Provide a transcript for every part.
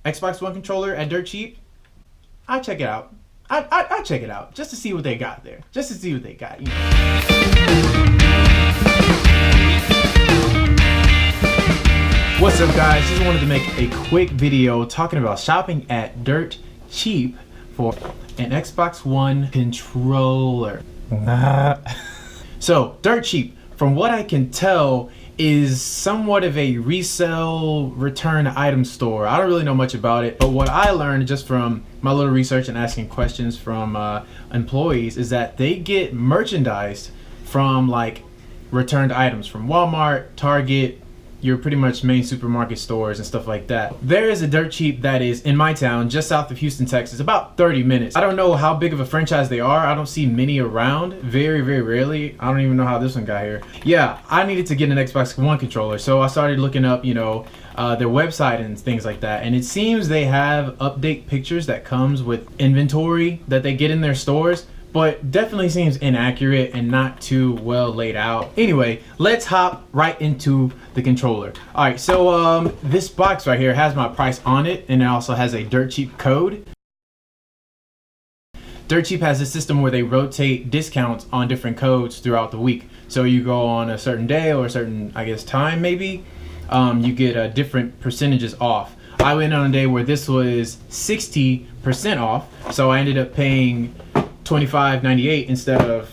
Xbox One controller at dirt cheap, I check it out. I check it out just to see what they got there. Just to see what they got. You know. What's up, guys? Just wanted to make a quick video talking about shopping at dirt cheap for an Xbox One controller. So dirt cheap, from what I can tell, is somewhat of a resale return item store. I don't really know much about it, but what I learned just from my little research and asking questions from employees is that they get merchandise from like returned items from Walmart, Target, your pretty much main supermarket stores and stuff like that. There is a dirt cheap that is in my town, just south of Houston, Texas, about 30 minutes. I don't know how big of a franchise they are. I don't see many around, very, very rarely. I don't even know how this one got here. Yeah, I needed to get an Xbox One controller, so I started looking up, you know, their website and things like that. And it seems they have update pictures that comes with inventory that they get in their stores, but definitely seems inaccurate and not too well laid out. Anyway, let's hop right into the controller. All right, so this box right here has my price on it, and it also has a dirt cheap code. Dirt cheap has a system where they rotate discounts on different codes throughout the week. So you go on a certain day or a certain, I guess, time maybe, you get different percentages off. I went on a day where this was 60% off, so I ended up paying $25.98 instead of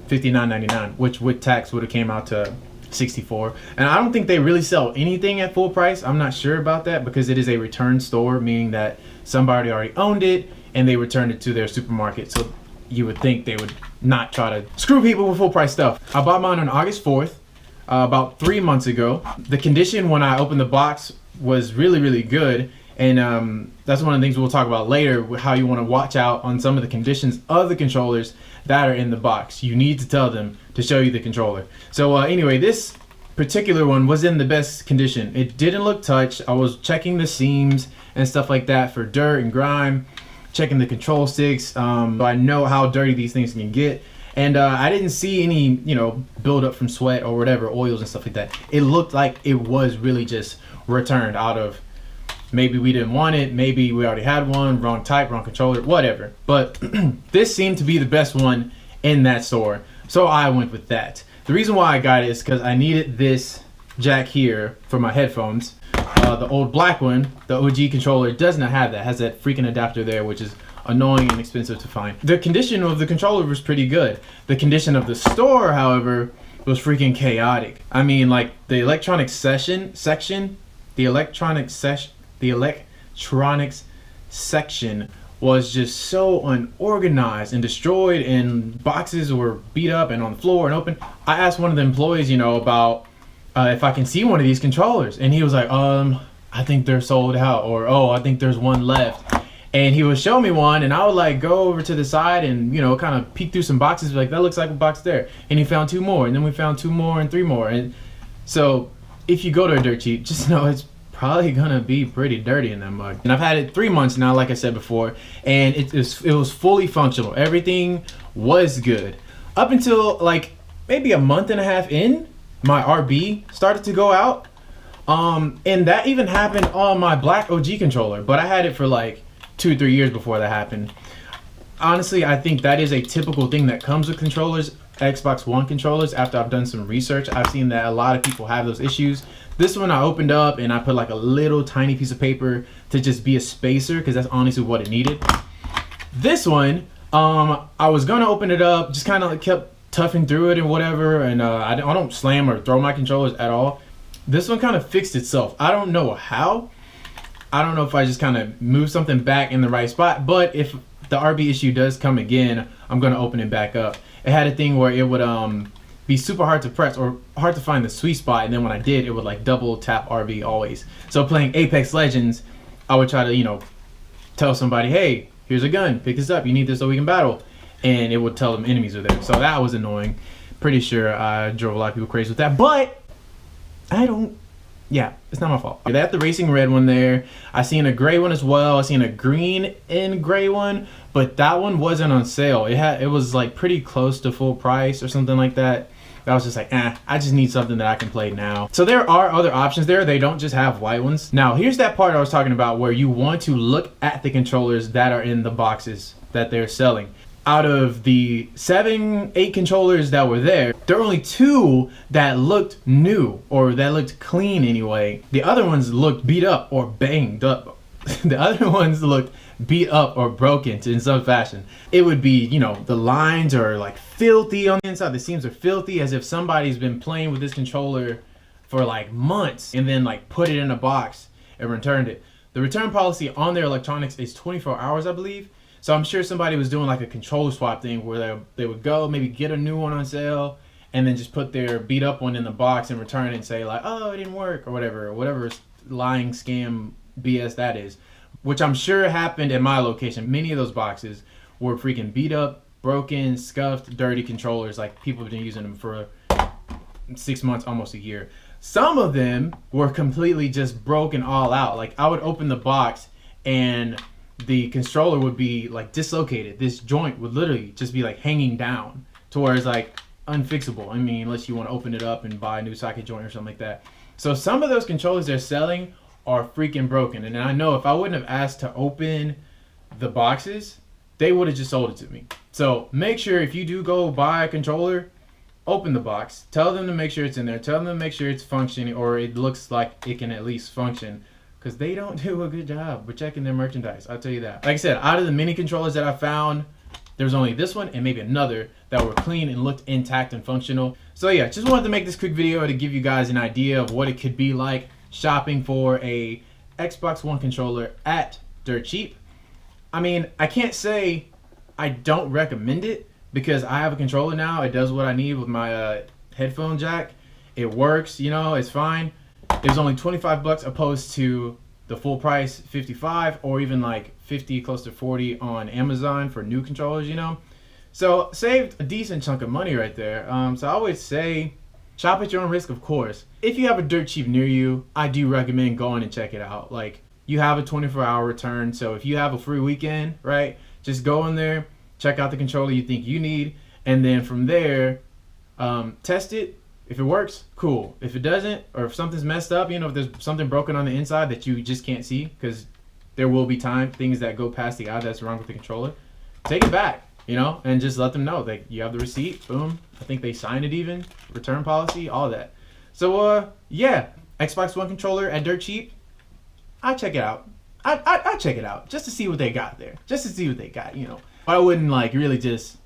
$59.99, which with tax would have came out to $64. And I don't think they really sell anything at full price. I'm not sure about that because it is a return store, meaning that somebody already owned it and they returned it to their supermarket. So you would think they would not try to screw people with full price stuff. I bought mine on August 4th, about 3 months ago. The condition when I opened the box was really, really good. And that's one of the things we'll talk about later, how you want to watch out on some of the conditions of the controllers that are in the box. You need to tell them to show you the controller. So anyway, this particular one was in the best condition. It didn't look touched. I was checking the seams and stuff like that for dirt and grime, checking the control sticks. So I know how dirty these things can get. And I didn't see any, you know, buildup from sweat or whatever, oils and stuff like that. It looked like it was really just returned out of, maybe we didn't want it, maybe we already had one, wrong type, wrong controller, whatever. But this seemed to be the best one in that store, so I went with that. The reason why I got it is because I needed this jack here for my headphones. The old black one, the OG controller, does not have that. It has that freaking adapter there, which is annoying and expensive to find. The condition of the controller was pretty good. The condition of the store, however, was freaking chaotic. I mean, like the electronics section was just so unorganized and destroyed, and boxes were beat up and on the floor and open. I asked one of the employees, you know, about if I can see one of these controllers, and he was like, I think they're sold out, or oh, I think there's one left. And he would show me one, and I would like go over to the side and, you know, kind of peek through some boxes, like that looks like a box there. And he found 2 more, and then we found 2 more and 3 more. And so if you go to a dirt cheap, just know it's probably gonna be pretty dirty in that mug. And I've had it 3 months now, like I said before, and it was fully functional. Everything was good up until like maybe a month and a half in. My RB started to go out, and that even happened on my black OG controller, but I had it for like 2 or 3 years before that happened. Honestly, I think that is a typical thing that comes with controllers, Xbox One controllers. After I've done some research, I've seen that a lot of people have those issues. This one I opened up and I put like a little tiny piece of paper to just be a spacer, because that's honestly what it needed. This one, I was gonna open it up, just kind of like kept toughing through it and whatever, and I don't slam or throw my controllers at all. This one kind of fixed itself. I don't know how. I don't know if I just kind of moved something back in the right spot, but if the RB issue does come again, I'm gonna open it back up. It had a thing where it would be super hard to press or hard to find the sweet spot, and then when I did, it would like double tap RB always. So playing Apex Legends, I would try to, you know, tell somebody, hey, here's a gun, pick this up, you need this so we can battle, and it would tell them enemies were there. So that was annoying. Pretty sure I drove a lot of people crazy with that, but yeah, it's not my fault. They have the racing red one there. I seen a gray one as well. I seen a green and gray one, but that one wasn't on sale. It was like pretty close to full price or something like that. I was just like, I just need something that I can play now. So there are other options there. They don't just have white ones. Now, here's that part I was talking about where you want to look at the controllers that are in the boxes that they're selling. Out of the 7-8 controllers that were there are only 2 that looked new, or that looked clean anyway. The other ones looked beat up or banged up. The other ones looked beat up or broken in some fashion. It would be, you know, the lines are like filthy on the inside. The seams are filthy, as if somebody's been playing with this controller for like months and then like put it in a box and returned it. The return policy on their electronics is 24 hours, I believe. So I'm sure somebody was doing like a controller swap thing where they would go maybe get a new one on sale and then just put their beat up one in the box and return it and say like, oh, it didn't work, or whatever lying scam BS that is, which I'm sure happened at my location. Many of those boxes were freaking beat up, broken, scuffed, dirty controllers. Like, people have been using them for 6 months, almost a year. Some of them were completely just broken all out. Like, I would open the box and the controller would be like dislocated. This joint would literally just be like hanging down to where it's like unfixable. I mean, unless you want to open it up and buy a new socket joint or something like that. So some of those controllers they're selling are freaking broken. And I know if I wouldn't have asked to open the boxes, they would have just sold it to me. So make sure if you do go buy a controller, open the box. Tell them to make sure it's in there. Tell them to make sure it's functioning, or it looks like it can at least function. Because they don't do a good job with checking their merchandise, I'll tell you that. Like I said, out of the mini controllers that I found, there was only this one and maybe another that were clean and looked intact and functional. So yeah, just wanted to make this quick video to give you guys an idea of what it could be like shopping for a Xbox One controller at dirt cheap. I mean, I can't say I don't recommend it, because I have a controller now. It does what I need with my headphone jack. It works, you know, it's fine. It was only 25 bucks opposed to the full price 55, or even like 50, close to 40 on Amazon for new controllers, you know. So saved a decent chunk of money right there. So I would say shop at your own risk, of course. If you have a dirt cheap near you, I do recommend going and check it out. Like, you have a 24-hour return, so if you have a free weekend, right, just go in there, check out the controller you think you need, and then from there, test it. If it works, cool. If it doesn't, or if something's messed up, you know, if there's something broken on the inside that you just can't see, because there will be things that go past the eye that's wrong with the controller, take it back, you know, and just let them know that you have the receipt. Boom. I think they signed it even. Return policy, all that. So, yeah, Xbox One controller at dirt cheap. I'd check it out. I'd check it out just to see what they got there. Just to see what they got, you know. But I wouldn't, like, really just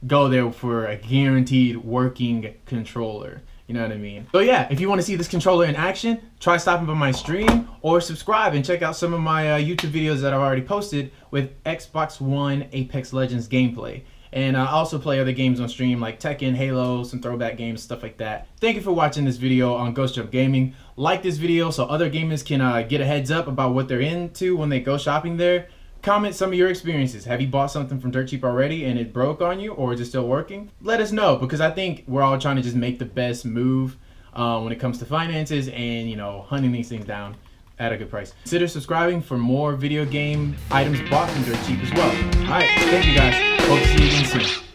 go there for a guaranteed working controller. You know what I mean? So yeah, if you want to see this controller in action, try stopping by my stream, or subscribe and check out some of my YouTube videos that I've already posted with Xbox One Apex Legends gameplay. And I also play other games on stream like Tekken, Halo, some throwback games, stuff like that. Thank you for watching this video on Ghost Jump Gaming. Like this video so other gamers can get a heads up about what they're into when they go shopping there. Comment some of your experiences. Have you bought something from dirt cheap already and it broke on you, or is it still working? Let us know, because I think we're all trying to just make the best move when it comes to finances and, you know, hunting these things down at a good price. Consider subscribing for more video game items bought from dirt cheap as well. Alright, thank you guys. Hope to see you again soon.